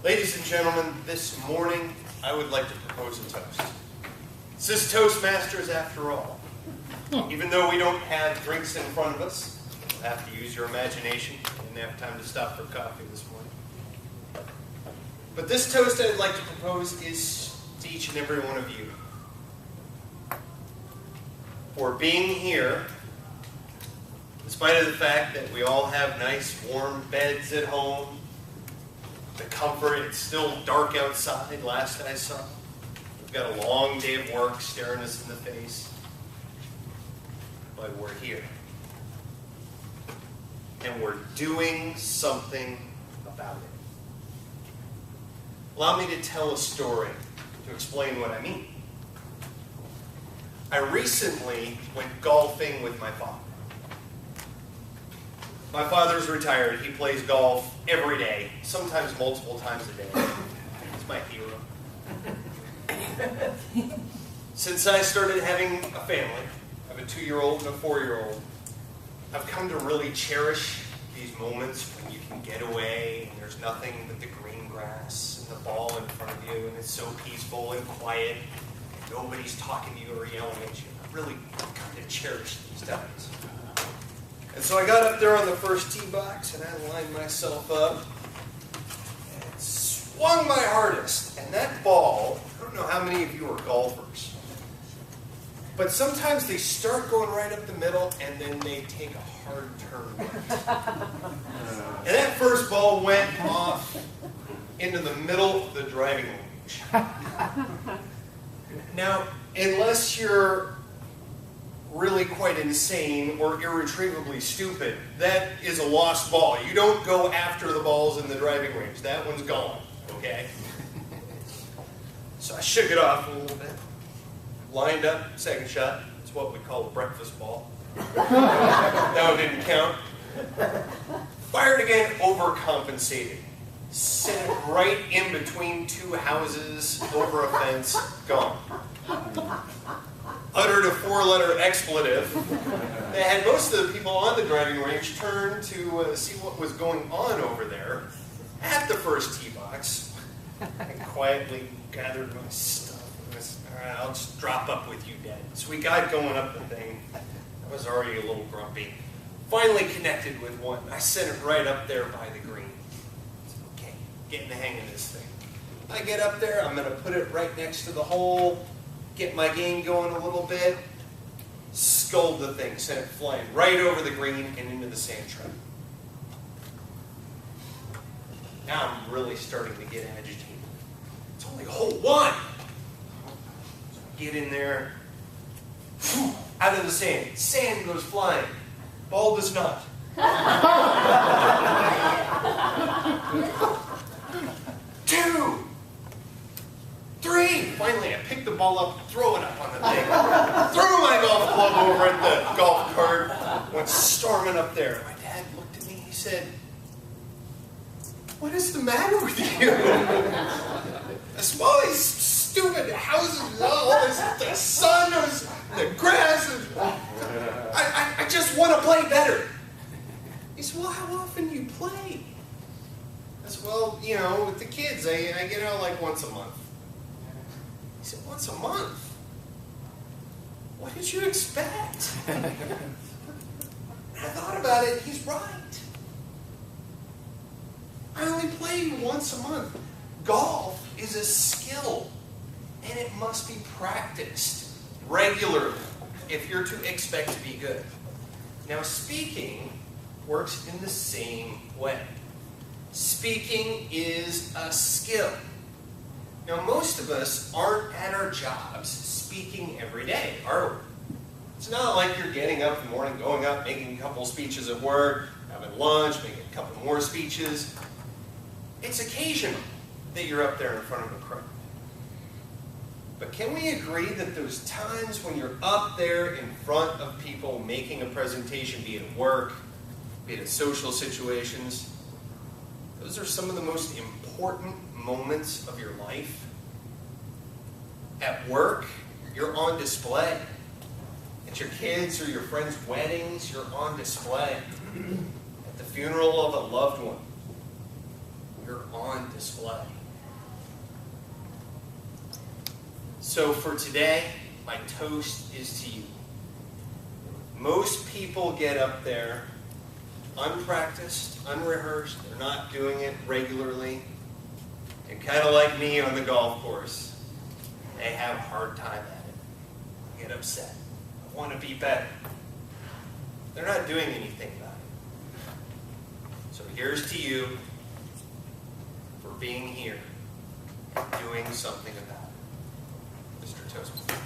Ladies and gentlemen, this morning I would like to propose a toast. This is Toastmasters after all. Even though we don't have drinks in front of us, you'll have to use your imagination. I didn't have time to stop for coffee this morning. But this toast I'd like to propose is to each and every one of you. For being here, in spite of the fact that we all have nice warm beds at home, the comfort, it's still dark outside last I saw. We've got a long day of work staring us in the face. But we're here. And we're doing something about it. Allow me to tell a story to explain what I mean. I recently went golfing with my father. My father's retired. He plays golf every day, sometimes multiple times a day. He's my hero. Since I started having a family, I have a 2-year-old and a 4-year-old, I've come to really cherish these moments when you can get away and there's nothing but the green grass and the ball in front of you and it's so peaceful and quiet and nobody's talking to you or yelling at you. I really come to cherish these times. And so I got up there on the first tee box and I lined myself up and swung my hardest. And that ball, I don't know how many of you are golfers, but sometimes they start going right up the middle and then they take a hard turn right. And that first ball went off into the middle of the driving range. Now, unless you're really quite insane or irretrievably stupid, that is a lost ball. You don't go after the balls in the driving range. That one's gone, okay? So I shook it off a little bit. Lined up, second shot. It's what we call a breakfast ball. That one didn't count. Fired again, overcompensated. Sent it right in between 2 houses, over a fence, gone. Uttered a 4-letter expletive that had most of the people on the driving range turn to see what was going on over there at the first tee box. I quietly gathered my stuff. All right, I'll just drop up with you, Dad. So we got going up the thing. I was already a little grumpy. Finally connected with one. I sent it right up there by the green. I said, okay, getting the hang of this thing. I get up there. I'm going to put it right next to the hole. Get my game going a little bit, sculled the thing, sent it flying right over the green and into the sand trap. Now I'm really starting to get agitated. It's only hole 1. So I get in there, out of the sand. Sand goes flying. Ball does not. 2, 3. Finally, I picked the ball up, throw it up on the thing. Threw my golf club over at the golf cart. Went storming up there. My dad looked at me. He said, "What is the matter with you? All these stupid houses, all this, the sun, the grass. I just want to play better." He said, "Well, how often do you play?" I said, "Well, you know, with the kids, I get out like once a month." He said, "Once a month? What did you expect?" And I thought about it, he's right. I only play once a month. Golf is a skill, and it must be practiced regularly if you're to expect to be good. Now, speaking works in the same way. Speaking is a skill. Now, most of us aren't at our jobs speaking every day, are we? It's not like you're getting up in the morning, going up, making a couple speeches at work, having lunch, making a couple more speeches. It's occasional that you're up there in front of a crowd. But can we agree that those times when you're up there in front of people making a presentation, be it at work, be it at social situations, those are some of the most important moments of your life? At work, you're on display. At your kids' or your friends' weddings, you're on display. At the funeral of a loved one, you're on display. So for today, my toast is to you. Most people get up there unpracticed, unrehearsed, they're not doing it regularly, and kind of like me on the golf course, they have a hard time at it. Get upset. I want to be better. They're not doing anything about it. So here's to you for being here and doing something about it. Mr. Toastmaster.